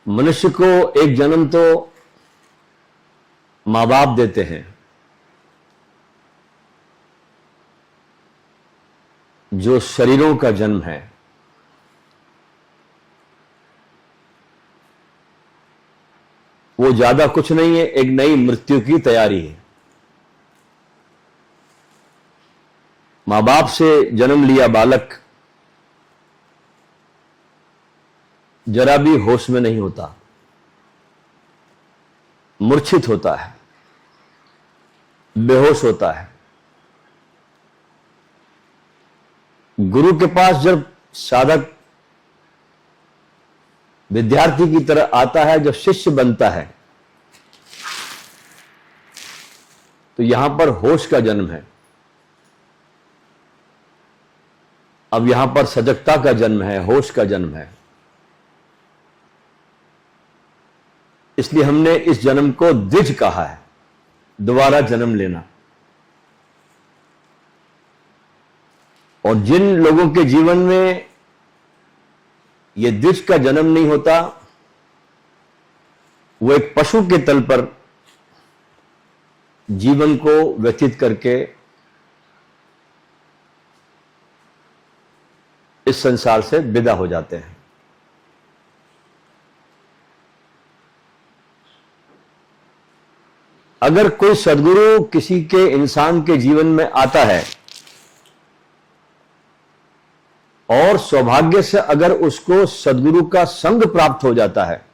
मनुष्य को एक जन्म तो मां बाप देते हैं, जो शरीरों का जन्म है। वो ज्यादा कुछ नहीं है, एक नई मृत्यु की तैयारी है। मां बाप से जन्म लिया बालक जरा भी होश में नहीं होता, मूर्छित होता है, बेहोश होता है। गुरु के पास जब साधक विद्यार्थी की तरह आता है, जब शिष्य बनता है, तो यहां पर होश का जन्म है। अब यहां पर सजगता का जन्म है, होश का जन्म है। इसलिए हमने इस जन्म को द्विज कहा है, दोबारा जन्म लेना। और जिन लोगों के जीवन में यह द्विज का जन्म नहीं होता, वो एक पशु के तल पर जीवन को व्यतीत करके इस संसार से विदा हो जाते हैं। अगर कोई सद्गुरु किसी के इंसान के जीवन में आता है और सौभाग्य से अगर उसको सद्गुरु का संग प्राप्त हो जाता है,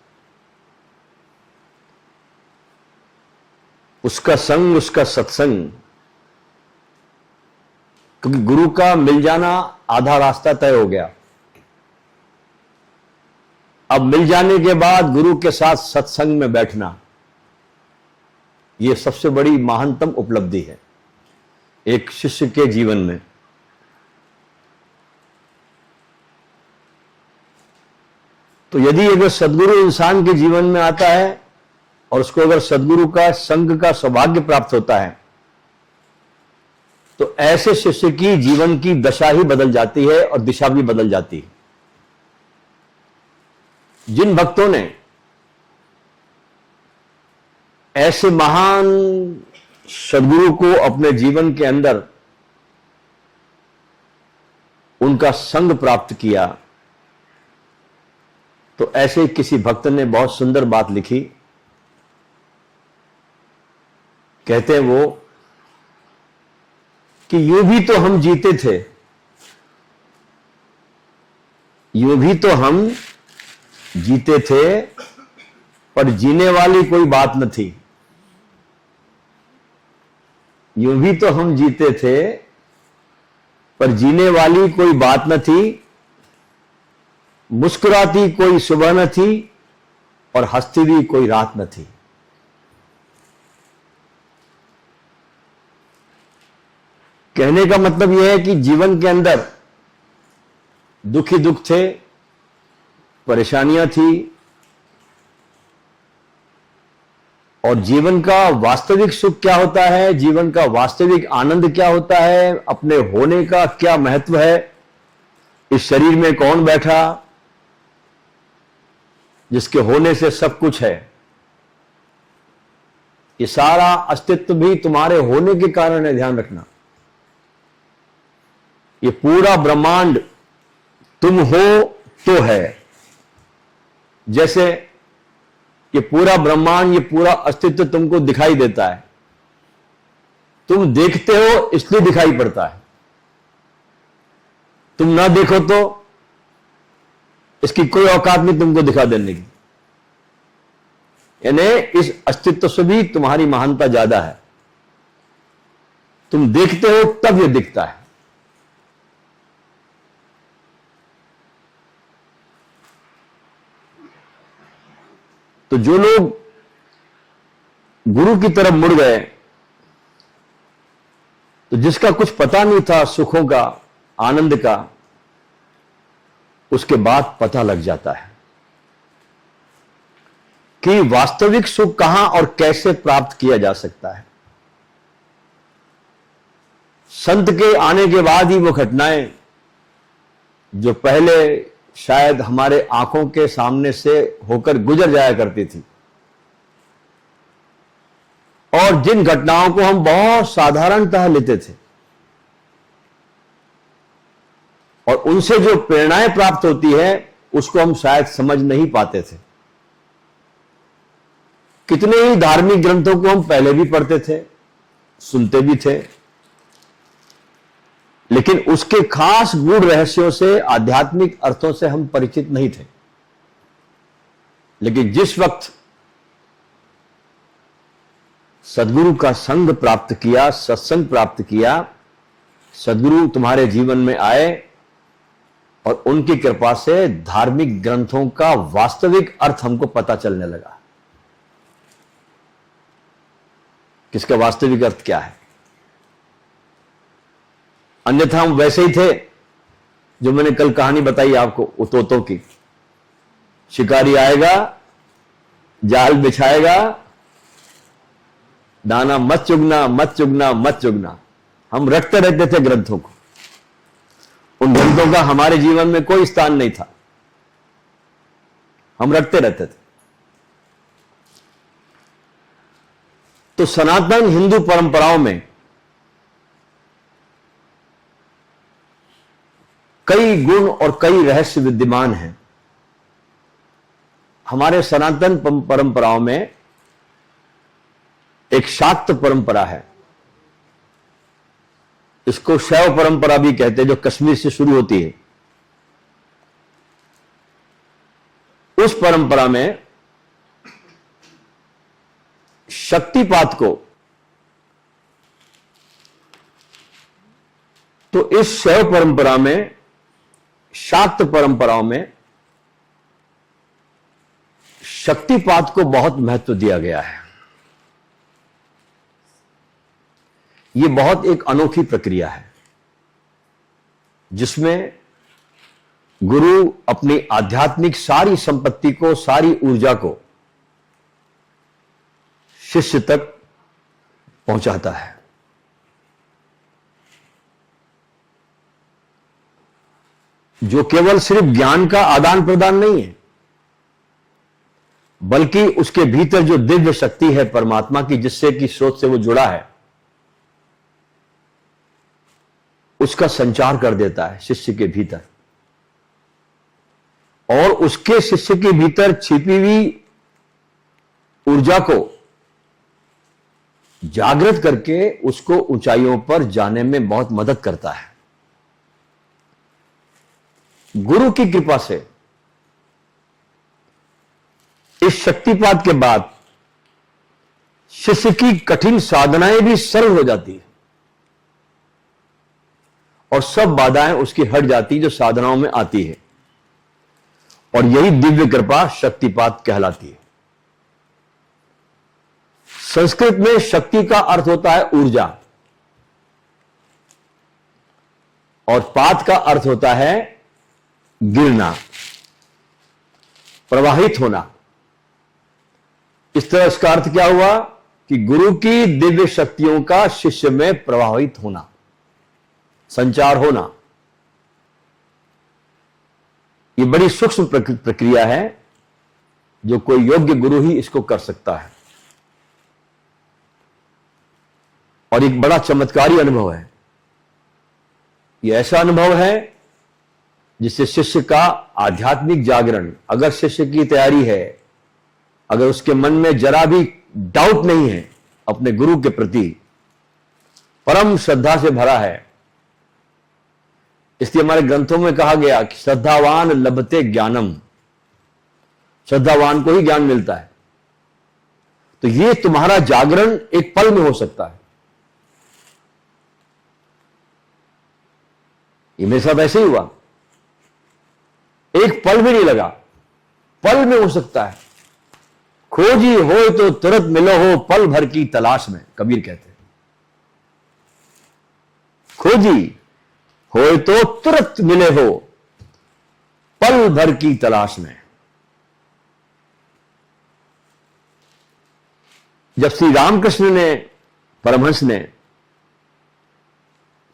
उसका संग, उसका सत्संग, क्योंकि गुरु का मिल जाना आधा रास्ता तय हो गया। अब मिल जाने के बाद गुरु के साथ सत्संग में बैठना, यह सबसे बड़ी महानतम उपलब्धि है एक शिष्य के जीवन में। तो यदि अगर सद्गुरु इंसान के जीवन में आता है और उसको अगर सद्गुरु का संग का सौभाग्य प्राप्त होता है, तो ऐसे शिष्य की जीवन की दशा ही बदल जाती है और दिशा भी बदल जाती है। जिन भक्तों ने ऐसे महान सद्गुरु को अपने जीवन के अंदर उनका संग प्राप्त किया, तो ऐसे किसी भक्त ने बहुत सुंदर बात लिखी। कहते हैं वो कि यूं भी तो हम जीते थे, यूं भी तो हम जीते थे, पर जीने वाली कोई बात न थी। यूं भी तो हम जीते थे, पर जीने वाली कोई बात न थी। मुस्कुराती कोई सुबह न थी और हंसती भी कोई रात न थी। कहने का मतलब यह है कि जीवन के अंदर दुख ही दुख थे, परेशानियां थी, और जीवन का वास्तविक सुख क्या होता है, जीवन का वास्तविक आनंद क्या होता है, अपने होने का क्या महत्व है, इस शरीर में कौन बैठा जिसके होने से सब कुछ है। ये सारा अस्तित्व भी तुम्हारे होने के कारण है, ध्यान रखना। ये पूरा ब्रह्मांड तुम हो तो है। जैसे ये पूरा ब्रह्मांड, ये पूरा अस्तित्व तुमको दिखाई देता है, तुम देखते हो इसलिए दिखाई पड़ता है। तुम ना देखो तो इसकी कोई औकात नहीं तुमको दिखा देने की। यानी इस अस्तित्व से भी तुम्हारी महानता ज्यादा है। तुम देखते हो तब यह दिखता है। तो जो लोग गुरु की तरफ मुड़ गए, तो जिसका कुछ पता नहीं था सुखों का, आनंद का, उसके बाद पता लग जाता है कि वास्तविक सुख कहां और कैसे प्राप्त किया जा सकता है। संत के आने के बाद ही वो घटनाएं जो पहले शायद हमारे आंखों के सामने से होकर गुजर जाया करती थी, और जिन घटनाओं को हम बहुत साधारणतः लेते थे और उनसे जो प्रेरणाएं प्राप्त होती है उसको हम शायद समझ नहीं पाते थे। कितने ही धार्मिक ग्रंथों को हम पहले भी पढ़ते थे, सुनते भी थे, लेकिन उसके खास गूढ़ रहस्यों से, आध्यात्मिक अर्थों से हम परिचित नहीं थे। लेकिन जिस वक्त सदगुरु का संग प्राप्त किया, सत्संग प्राप्त किया, सदगुरु तुम्हारे जीवन में आए और उनकी कृपा से धार्मिक ग्रंथों का वास्तविक अर्थ हमको पता चलने लगा। किसका वास्तविक अर्थ क्या है? अन्यथा हम वैसे ही थे जो मैंने कल कहानी बताई आपको तोतों की। शिकारी आएगा, जाल बिछाएगा, दाना मत चुगना, मत चुगना, मत चुगना। हम रटते रहते थे ग्रंथों को। उन ग्रंथों का हमारे जीवन में कोई स्थान नहीं था, हम रटते रहते थे। तो सनातन हिंदू परंपराओं में कई गुण और कई रहस्य विद्यमान हैं। हमारे सनातन परंपराओं में एक शाक्त परंपरा है, इसको शैव परंपरा भी कहते हैं, जो कश्मीर से शुरू होती है। उस परंपरा में शक्तिपात को, तो इस शैव परंपरा में, शाक्त परंपराओं में शक्तिपात को बहुत महत्व दिया गया है। यह बहुत एक अनोखी प्रक्रिया है जिसमें गुरु अपनी आध्यात्मिक सारी संपत्ति को, सारी ऊर्जा को शिष्य तक पहुंचाता है। जो केवल सिर्फ ज्ञान का आदान प्रदान नहीं है, बल्कि उसके भीतर जो दिव्य शक्ति है परमात्मा की, जिससे की स्रोत से वो जुड़ा है, उसका संचार कर देता है शिष्य के भीतर, और उसके शिष्य के भीतर छिपी हुई ऊर्जा को जागृत करके उसको ऊंचाइयों पर जाने में बहुत मदद करता है। गुरु की कृपा से इस शक्तिपात के बाद शिष्य की कठिन साधनाएं भी सरल हो जाती है और सब बाधाएं उसकी हट जाती जो साधनाओं में आती है, और यही दिव्य कृपा शक्तिपात कहलाती है। संस्कृत में शक्ति का अर्थ होता है ऊर्जा, और पात का अर्थ होता है गिरना, प्रवाहित होना। इस तरह इसका अर्थ क्या हुआ कि गुरु की दिव्य शक्तियों का शिष्य में प्रवाहित होना, संचार होना। यह बड़ी सूक्ष्म प्रक्रिया है जो कोई योग्य गुरु ही इसको कर सकता है, और एक बड़ा चमत्कारी अनुभव है। यह ऐसा अनुभव है जिससे शिष्य का आध्यात्मिक जागरण, अगर शिष्य की तैयारी है, अगर उसके मन में जरा भी डाउट नहीं है अपने गुरु के प्रति, परम श्रद्धा से भरा है। इसलिए हमारे ग्रंथों में कहा गया कि श्रद्धावान लभते ज्ञानम, श्रद्धावान को ही ज्ञान मिलता है। तो यह तुम्हारा जागरण एक पल में हो सकता है। ये मेरे साथ ऐसे ही हुआ, एक पल भी नहीं लगा, पल में हो सकता है। खोजी हो तो तुरंत मिलो हो, पल भर की तलाश में, कबीर कहते हैं। खोजी हो तो तुरंत मिले हो, पल भर की तलाश में। जब श्री रामकृष्ण ने, परमहंस ने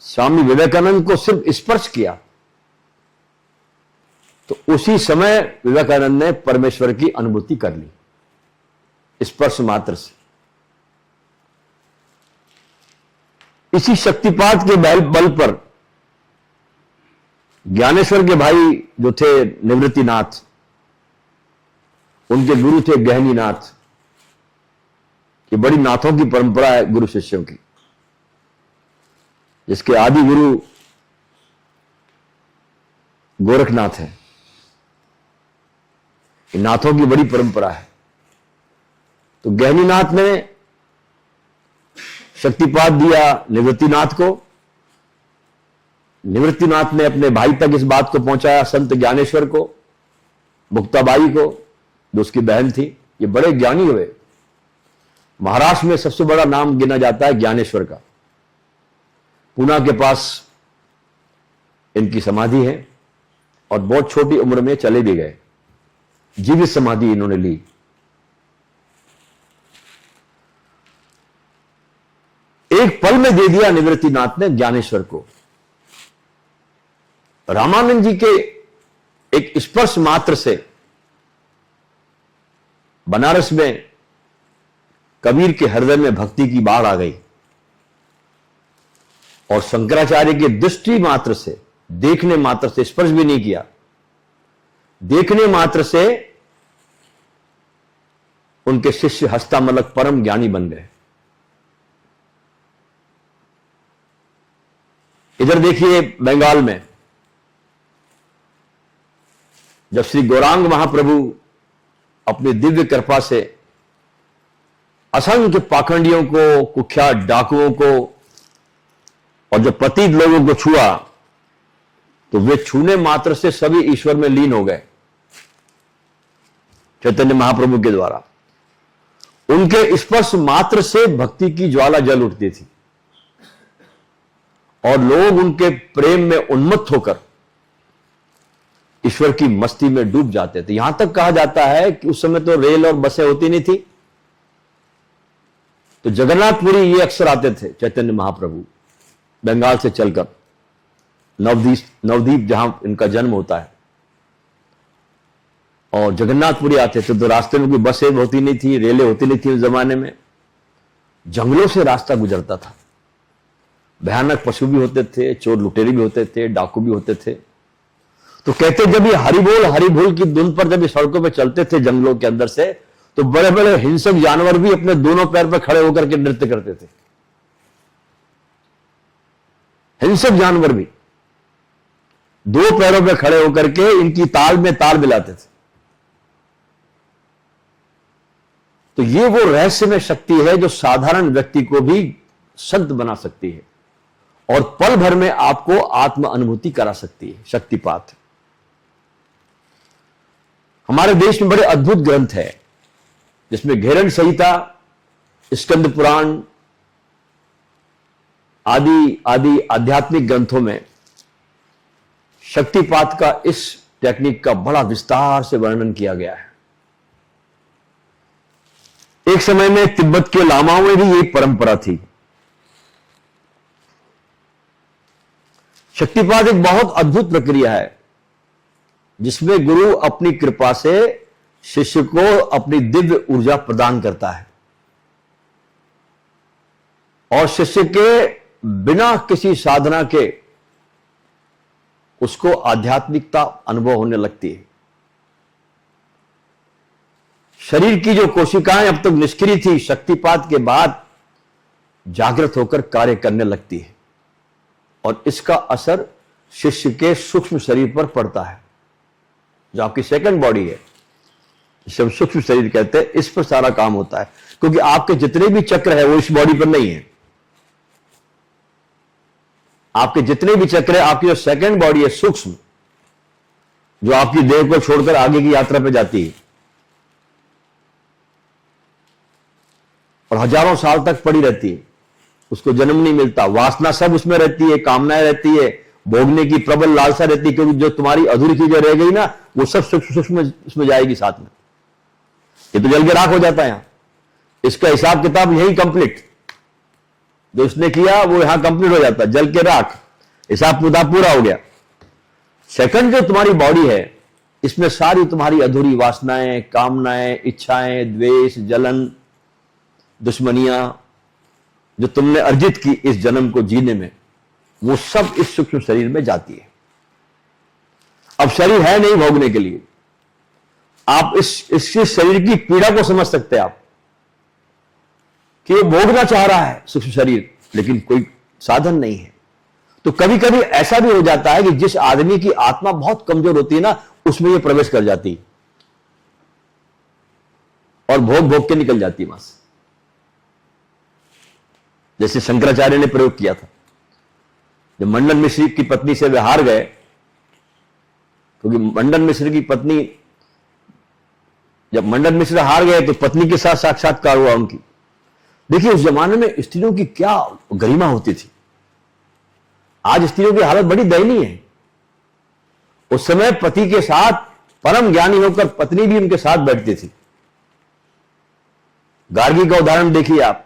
स्वामी विवेकानंद को सिर्फ स्पर्श किया तो उसी समय विवेकानंद ने परमेश्वर की अनुभूति कर ली, स्पर्श मात्र से। इसी शक्तिपात के बल पर ज्ञानेश्वर के भाई जो थे निवृत्तिनाथ, उनके गुरु थे गहनीनाथ। कि बड़ी नाथों की परंपरा है गुरु शिष्यों की, जिसके आदि गुरु गोरखनाथ है। नाथों की बड़ी परंपरा है। तो गहनीनाथ ने शक्तिपात दिया निवृत्तिनाथ को। निवृत्तिनाथ ने अपने भाई तक इस बात को पहुंचाया, संत ज्ञानेश्वर को, मुक्ताबाई को, जो उसकी बहन थी। ये बड़े ज्ञानी हुए। महाराष्ट्र में सबसे बड़ा नाम गिना जाता है ज्ञानेश्वर का। पूना के पास इनकी समाधि है और बहुत छोटी उम्र में चले भी गए। जीवित समाधि इन्होंने ली। एक पल में दे दिया निवृत्तिनाथ ने ज्ञानेश्वर को। रामानंद जी के एक स्पर्श मात्र से बनारस में कबीर के हृदय में भक्ति की बाढ़ आ गई। और शंकराचार्य की दृष्टि मात्र से, देखने मात्र से, स्पर्श भी नहीं किया, देखने मात्र से उनके शिष्य हस्तामलक परम ज्ञानी बन गए। इधर देखिए बंगाल में जब श्री गौरांग महाप्रभु अपनी दिव्य कृपा से असंख्य पाखंडियों को, कुख्यात डाकुओं को और जो पतित लोगों को छुआ, तो वे छूने मात्र से सभी ईश्वर में लीन हो गए चैतन्य महाप्रभु के द्वारा। उनके स्पर्श मात्र से भक्ति की ज्वाला जल उठती थी और लोग उनके प्रेम में उन्मत्त होकर ईश्वर की मस्ती में डूब जाते थे। यहां तक कहा जाता है कि उस समय तो रेल और बसें होती नहीं थी, तो जगन्नाथपुरी ये अक्सर आते थे चैतन्य महाप्रभु बंगाल से चलकर, नवदीप जहां इनका जन्म होता है, और जगन्नाथपुरी आते थे। तो रास्ते में कोई बसें होती नहीं थी, रेलें होती नहीं थी उस जमाने में। जंगलों से रास्ता गुजरता था। भयानक पशु भी होते थे, चोर लुटेरे भी होते थे, डाकू भी होते थे। तो कहते जब ये हरि बोल की धुन पर जब ये सड़कों पे चलते थे जंगलों के अंदर से, तो बड़े बड़े हिंसक जानवर भी अपने दोनों पैर पर खड़े होकर के नृत्य करते थे। हिंसक जानवर भी दो पैरों पर खड़े होकर के इनकी ताल में ताल मिलाते थे। तो ये वो रहस्यमय शक्ति है जो साधारण व्यक्ति को भी संत बना सकती है और पल भर में आपको आत्म अनुभूति करा सकती है। शक्तिपात हमारे देश में बड़े अद्भुत ग्रंथ है, जिसमें घेरन संहिता, स्कंद पुराण आदि आदि आध्यात्मिक ग्रंथों में शक्तिपात का, इस टेक्निक का बड़ा विस्तार से वर्णन किया गया है। एक समय में तिब्बत के लामाओं में भी यही परंपरा थी। शक्तिपात एक बहुत अद्भुत प्रक्रिया है, जिसमें गुरु अपनी कृपा से शिष्य को अपनी दिव्य ऊर्जा प्रदान करता है और शिष्य के बिना किसी साधना के उसको आध्यात्मिकता अनुभव होने लगती है। शरीर की जो कोशिकाएं अब तक निष्क्रिय थी, शक्तिपात के बाद जागृत होकर कार्य करने लगती है और इसका असर शिष्य के सूक्ष्म शरीर पर पड़ता है। जो आपकी सेकंड बॉडी है, जिसे हम सूक्ष्म शरीर कहते हैं, इस पर सारा काम होता है, क्योंकि आपके जितने भी चक्र है वो इस बॉडी पर नहीं है। आपके जितने भी चक्र है, आपकी जो सेकंड बॉडी है सूक्ष्म, जो आपकी देह को छोड़कर आगे की यात्रा पर जाती है और हजारों साल तक पड़ी रहती है, उसको जन्म नहीं मिलता, वासना सब उसमें रहती है, कामनाएं रहती है, भोगने की प्रबल लालसा रहती है, क्योंकि जो तुम्हारी अधूरी चीजें रह गई ना, वो सब सूक्ष्म उसमें जाएगी साथ में। ये तो जल के राख हो जाता है। यहां इसका हिसाब किताब यही कंप्लीट। जो उसने किया वो यहां कंप्लीट हो जाता, जल के राख, हिसाब किताब पूरा हो गया। सेकंड जो तुम्हारी बॉडी है, इसमें सारी तुम्हारी अधूरी वासनाएं, कामनाएं, इच्छाएं, द्वेष, जलन, दुश्मनियां जो तुमने अर्जित की इस जन्म को जीने में, वो सब इस सूक्ष्म शरीर में जाती है। अब शरीर है नहीं भोगने के लिए। आप इसके शरीर की पीड़ा को समझ सकते हैं आप कि वो भोगना चाह रहा है सूक्ष्म शरीर, लेकिन कोई साधन नहीं है। तो कभी कभी ऐसा भी हो जाता है कि जिस आदमी की आत्मा बहुत कमजोर होती है ना, उसमें ये प्रवेश कर जाती है और भोग भोग के निकल जाती है वहां से। जैसे शंकराचार्य ने प्रयोग किया था, जब मंडन मिश्र की पत्नी से वे हार गए, क्योंकि मंडन मिश्र की पत्नी, जब मंडन मिश्र हार गए तो पत्नी के साथ साक्षात्कार हुआ उनकी। देखिए उस जमाने में स्त्रियों की क्या गरिमा होती थी। आज स्त्रियों की हालत बड़ी दयनीय है। उस समय पति के साथ परम ज्ञानी होकर पत्नी भी उनके साथ बैठती थी। गार्गी का उदाहरण देखिए आप,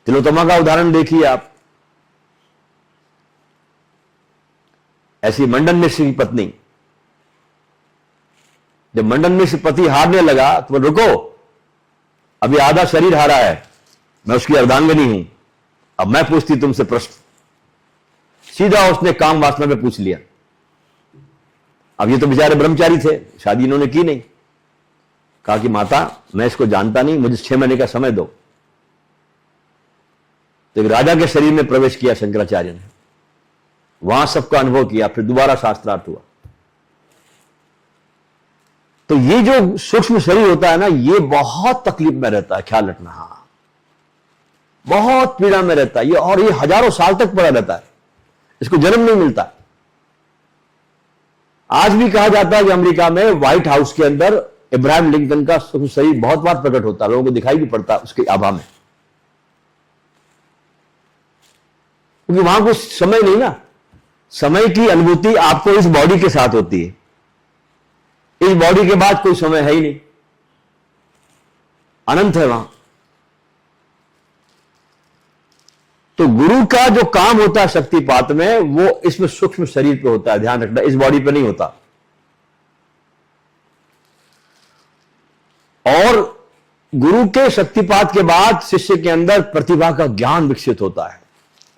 तिलोत्तमा का उदाहरण देखिए आप, ऐसी मंडन मिश्र की पत्नी। जब मंडन मिश्र पति हारने लगा तो रुको, अभी आधा शरीर हारा है, मैं उसकी अर्धांगिनी हूं, अब मैं पूछती तुमसे प्रश्न। सीधा उसने काम वासना में पूछ लिया। अब ये तो बेचारे ब्रह्मचारी थे, शादी इन्होंने की नहीं। कहा कि माता मैं इसको जानता नहीं, मुझे 6 महीने का समय दो। तो एक राजा के शरीर में प्रवेश किया शंकराचार्य ने, वहां सबका अनुभव किया, फिर दोबारा शास्त्रार्थ हुआ। तो ये जो सूक्ष्म शरीर होता है ना, ये बहुत तकलीफ में रहता है, ख्याल रखना। हाँ, बहुत पीड़ा में रहता है ये, और ये हजारों साल तक पड़ा रहता है, इसको जन्म नहीं मिलता। आज भी कहा जाता है कि अमेरिका में व्हाइट हाउस के अंदर इब्राहिम लिंकन का सूक्ष्म शरीर बहुत बार प्रकट होता है, लोगों को दिखाई भी पड़ता है उसके आभा में, क्योंकि वहां कुछ समय नहीं ना। समय की अनुभूति आपको इस बॉडी के साथ होती है, इस बॉडी के बाद कोई समय है ही नहीं, अनंत है वहां। तो गुरु का जो काम होता है शक्तिपात में, वो इसमें सूक्ष्म शरीर पे होता है, ध्यान रखना, इस बॉडी पे नहीं होता। और गुरु के शक्तिपात के बाद शिष्य के अंदर प्रतिभा का ज्ञान विकसित होता है।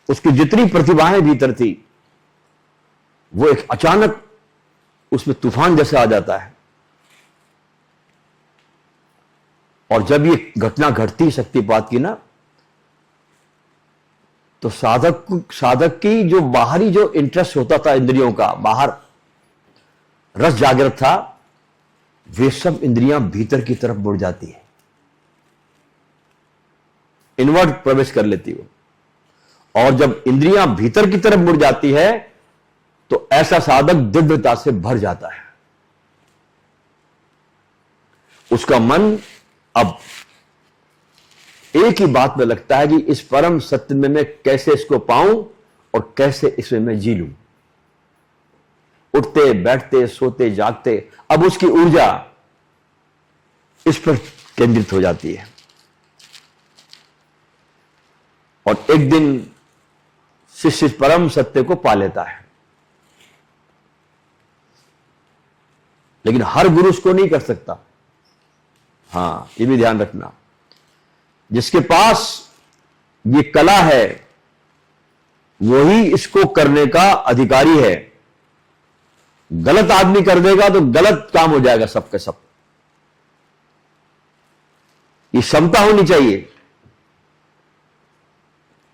उसकी जितनी प्रतिभाएं भीतर थी, वो एक अचानक उसमें तूफान जैसा आ जाता है। और जब ये घटना घटती शक्तिपात की ना, तो साधक की जो बाहरी जो इंटरेस्ट होता था इंद्रियों का, बाहर रस जागृत था, वे सब इंद्रियां भीतर की तरफ मुड़ जाती है, इनवर्ट प्रवेश कर लेती वो। और जब इंद्रियां भीतर की तरफ मुड़ जाती है, तो ऐसा साधक दिव्यता से भर जाता है। उसका मन अब एक ही बात में लगता है कि इस परम सत्य में मैं कैसे इसको पाऊं और कैसे इसमें मैं जी लूं। उठते बैठते सोते जागते अब उसकी ऊर्जा इस पर केंद्रित हो जाती है। और एक दिन शिष्य परम सत्य को पा लेता है। लेकिन हर गुरु उसको नहीं कर सकता। हां, ये भी ध्यान रखना, जिसके पास ये कला है वही इसको करने का अधिकारी है। गलत आदमी कर देगा तो गलत काम हो जाएगा सबके सब। ये क्षमता होनी चाहिए,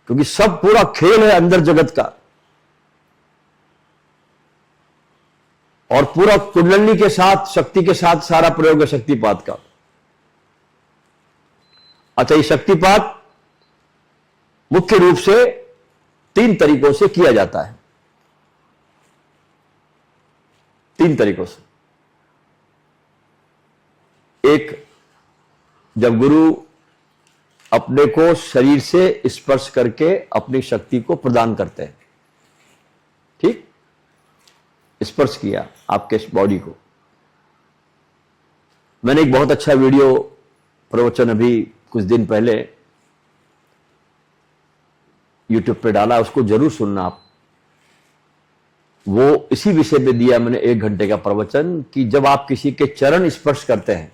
क्योंकि सब पूरा खेल है अंदर जगत का, और पूरा कुंडली के साथ शक्ति के साथ सारा प्रयोग है शक्तिपात का। अच्छा, ये शक्तिपात मुख्य रूप से 3 तरीकों से किया जाता है। 3 तरीकों से। एक, जब गुरु अपने को शरीर से स्पर्श करके अपनी शक्ति को प्रदान करते हैं। ठीक, स्पर्श किया आपके इस बॉडी को। मैंने एक बहुत अच्छा वीडियो प्रवचन अभी कुछ दिन पहले यूट्यूब पे डाला, उसको जरूर सुनना आप। वो इसी विषय पे दिया मैंने 1 घंटे का प्रवचन कि जब आप किसी के चरण स्पर्श करते हैं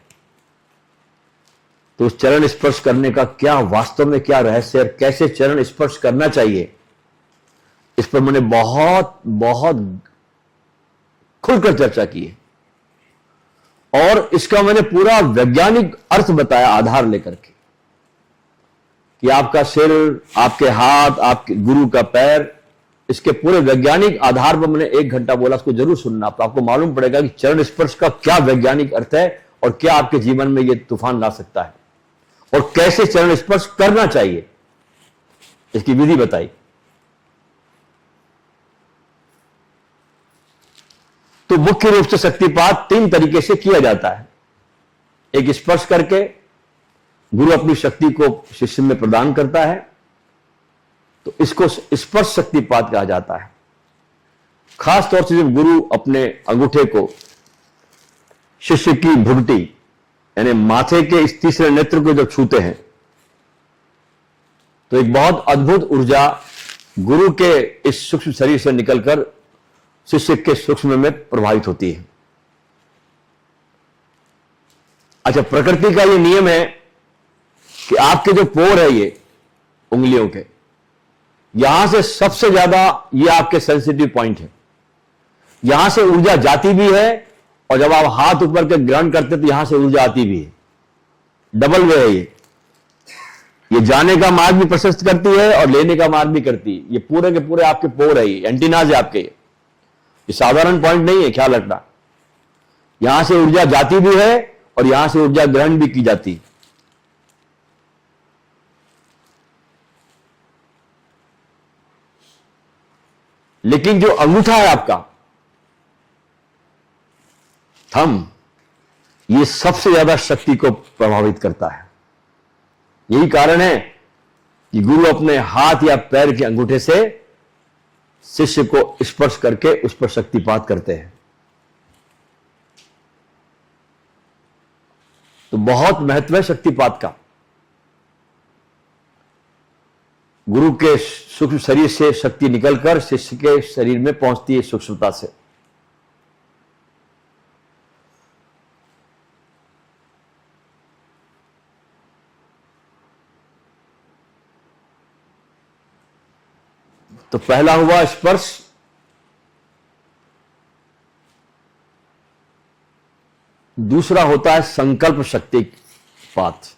तो उस चरण स्पर्श करने का क्या वास्तव में क्या रहस्य है, कैसे चरण स्पर्श करना चाहिए, इस पर मैंने बहुत बहुत खुलकर चर्चा की है। और इसका मैंने पूरा वैज्ञानिक अर्थ बताया आधार लेकर के कि आपका सिर, आपके हाथ, आपके गुरु का पैर, इसके पूरे वैज्ञानिक आधार पर मैंने 1 घंटा बोला। उसको जरूर सुनना, तो आपको मालूम पड़ेगा कि चरण स्पर्श का क्या वैज्ञानिक अर्थ है और क्या आपके जीवन में यह तूफान ला सकता है और कैसे चरण स्पर्श करना चाहिए, इसकी विधि बताई। तो मुख्य रूप से शक्तिपात 3 तरीके से किया जाता है। एक, स्पर्श करके गुरु अपनी शक्ति को शिष्य में प्रदान करता है, तो इसको स्पर्श शक्तिपात कहा जाता है। खास तौर से जब गुरु अपने अंगूठे को शिष्य की भुगटी यानी माथे के इस तीसरे नेत्र को जब छूते हैं तो एक बहुत अद्भुत ऊर्जा गुरु के इस सूक्ष्म शरीर से निकलकर शिष्य के सूक्ष्म में प्रभावित होती है। अच्छा, प्रकृति का यह नियम है कि आपके जो पोर है ये उंगलियों के, यहां से सबसे ज्यादा ये आपके सेंसिटिव पॉइंट है। यहां से ऊर्जा जाती भी है और जब आप हाथ ऊपर के ग्रहण करते तो यहां से ऊर्जा आती भी है। डबल वे है ये जाने का मार्ग भी प्रशस्त करती है और लेने का मार्ग भी करती है। ये पूरे के पूरे आपके पोर है, ये एंटीनाज है आपके। ये साधारण पॉइंट नहीं है, ख्याल रखना। यहां से ऊर्जा जाती भी है और यहां से ऊर्जा ग्रहण भी की जाती है। लेकिन जो अंगूठा है आपका, थंब, ये सबसे ज्यादा शक्ति को प्रभावित करता है। यही कारण है कि गुरु अपने हाथ या पैर के अंगूठे से शिष्य को स्पर्श करके उस पर शक्तिपात करते हैं। तो बहुत महत्व है शक्तिपात का। गुरु के सूक्ष्म शरीर से शक्ति निकलकर शिष्य के शरीर में पहुंचती है सूक्ष्मता से। तो पहला हुआ स्पर्श। दूसरा होता है संकल्प शक्तिपात।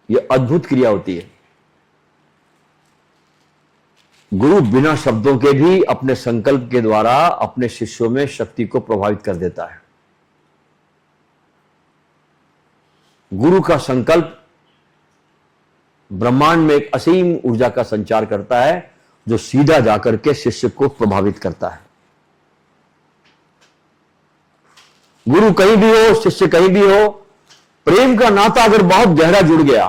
यह अद्भुत क्रिया होती है। गुरु बिना शब्दों के भी अपने संकल्प के द्वारा अपने शिष्यों में शक्ति को प्रभावित कर देता है। गुरु का संकल्प ब्रह्मांड में एक असीम ऊर्जा का संचार करता है जो सीधा जाकर के शिष्य को प्रभावित करता है। गुरु कहीं भी हो, शिष्य कहीं भी हो, प्रेम का नाता अगर बहुत गहरा जुड़ गया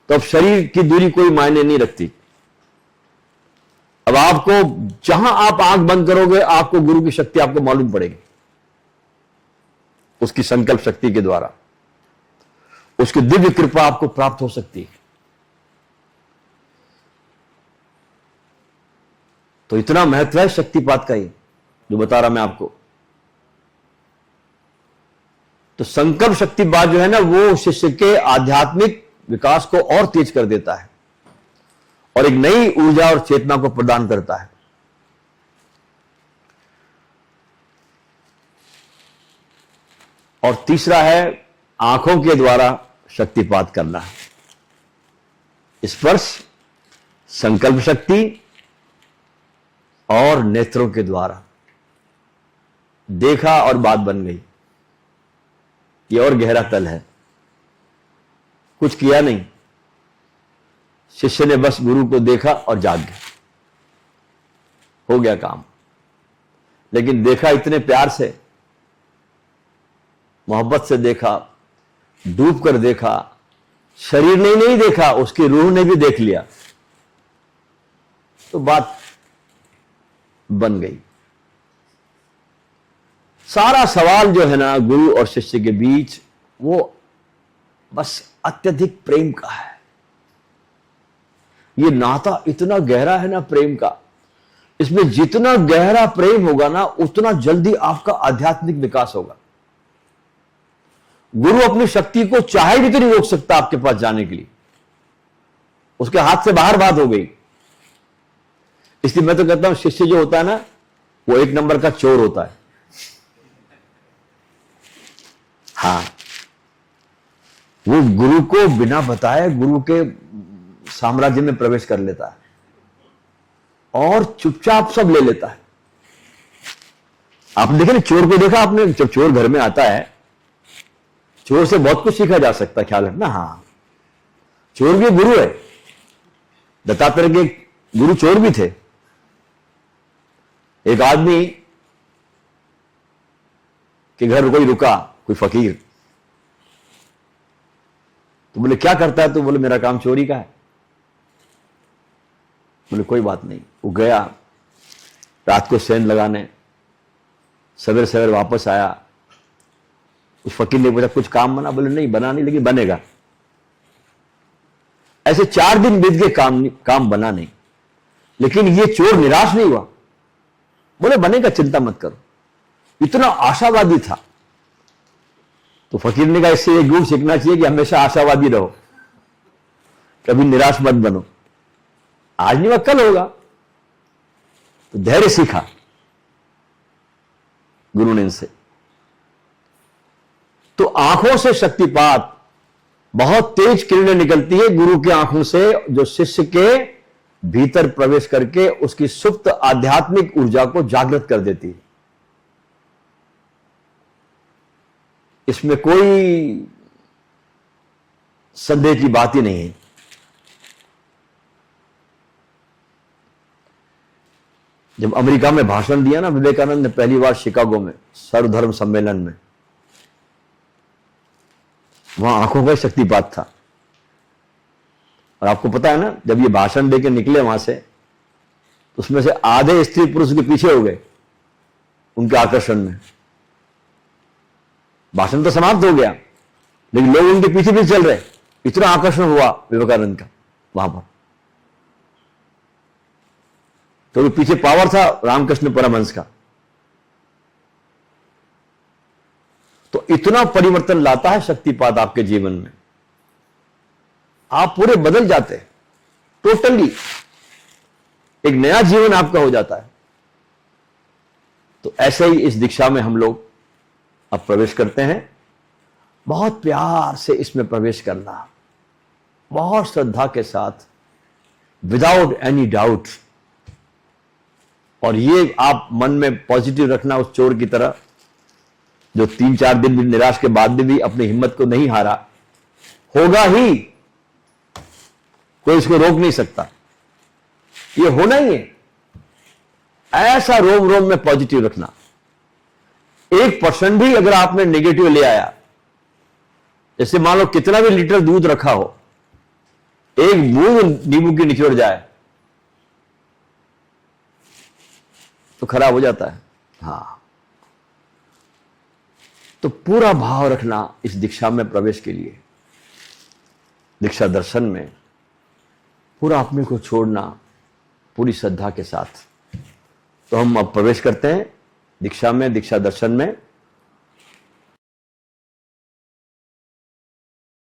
तो अब शरीर की दूरी कोई मायने नहीं रखती। अब आपको जहां आप आंख बंद करोगे आपको गुरु की शक्ति आपको मालूम पड़ेगी। उसकी संकल्प शक्ति के द्वारा उसकी दिव्य कृपा आपको प्राप्त हो सकती है। तो इतना महत्व है शक्तिपात का ही जो बता रहा मैं आपको। तो संकल्प शक्तिपात जो है ना, वो शिष्य के आध्यात्मिक विकास को और तेज कर देता है और एक नई ऊर्जा और चेतना को प्रदान करता है। और तीसरा है आंखों के द्वारा शक्तिपात करना है। स्पर्श, संकल्प शक्ति और नेत्रों के द्वारा। देखा और बात बन गई। ये और गहरा तल है। कुछ किया नहीं, शिष्य ने बस गुरु को देखा और जाग गया, हो गया काम। लेकिन देखा इतने प्यार से, मोहब्बत से देखा, डूब कर देखा। शरीर ने नहीं देखा, उसकी रूह ने भी देख लिया, तो बात बन गई। सारा सवाल जो है ना गुरु और शिष्य के बीच, वो बस अत्यधिक प्रेम का है। ये नाता इतना गहरा है ना प्रेम का, इसमें जितना गहरा प्रेम होगा ना उतना जल्दी आपका आध्यात्मिक विकास होगा। गुरु अपनी शक्ति को चाहे भी तो नहीं रोक सकता आपके पास जाने के लिए, उसके हाथ से बाहर बात हो गई। इसलिए मैं तो कहता हूं शिष्य जो होता है ना वो एक नंबर का चोर होता है। हाँ, वो गुरु को बिना बताए गुरु के साम्राज्य में प्रवेश कर लेता है और चुपचाप सब ले लेता है। आप देखें ना, चोर को देखा आपने, जब चोर घर में आता है, चोर से बहुत कुछ सीखा जा सकता है, ख्याल रखना। हाँ, चोर भी गुरु है। दत्तात्रेय के गुरु चोर भी थे। एक आदमी के घर कोई रुका, कोई फकीर, तो बोले क्या करता है? तो बोले मेरा काम चोरी का है। बोले कोई बात नहीं। वो गया रात को सेंध लगाने, सवेरे सवेरे वापस आया। उस फकीर ने पूछा कुछ काम बना? बोले नहीं बना नहीं, लेकिन बनेगा। ऐसे 4 दिन बीत गए, काम बना नहीं। लेकिन ये चोर निराश नहीं हुआ, बोले बनेगा, चिंता मत करो। इतना आशावादी था। तो फकीर ने कहा इससे एक गुण सीखना चाहिए कि हमेशा आशावादी रहो, कभी निराश मत बनो। आज नहीं कल होगा। तो धैर्य सीखा गुरु ने इनसे। तो आंखों से शक्तिपात, बहुत तेज किरणें निकलती है गुरु की आंखों से, जो शिष्य के भीतर प्रवेश करके उसकी सुप्त आध्यात्मिक ऊर्जा को जागृत कर देती है। इसमें कोई संदेह की बात ही नहीं है। जब अमेरिका में भाषण दिया ना विवेकानंद ने पहली बार शिकागो में सर्वधर्म सम्मेलन में, वहां आंखों का शक्तिपात था। और आपको पता है ना, जब ये भाषण देके निकले वहां से, तो उसमें से आधे स्त्री पुरुष के पीछे हो गए उनके आकर्षण में। भाषण तो समाप्त हो गया, लेकिन लोग उनके पीछे भी चल रहे, इतना आकर्षण हुआ विवेकानंद का वहां पर। तो पीछे पावर था रामकृष्ण परमहंस का। तो इतना परिवर्तन लाता है शक्तिपात आपके जीवन में, आप पूरे बदल जाते हैं टोटली, एक नया जीवन आपका हो जाता है। तो ऐसे ही इस दीक्षा में हम लोग अब प्रवेश करते हैं। बहुत प्यार से इसमें प्रवेश करना, बहुत श्रद्धा के साथ, विदाउट एनी डाउट। और ये आप मन में पॉजिटिव रखना, उस चोर की तरह जो 3-4 दिन भी निराश के बाद भी अपनी हिम्मत को नहीं हारा। होगा ही, कोई इसको रोक नहीं सकता, ये होना ही है। ऐसा रोम रोम में पॉजिटिव रखना। 1% भी अगर आपने नेगेटिव ले आया, जैसे मान लो कितना भी लीटर दूध रखा हो, एक बूंद नींबू की निचोड़ जाए तो खराब हो जाता है। हाँ, तो पूरा भाव रखना इस दीक्षा में प्रवेश के लिए, दीक्षा दर्शन में पूरा अपने को छोड़ना पूरी श्रद्धा के साथ। तो हम अब प्रवेश करते हैं दीक्षा में, दीक्षा दर्शन में।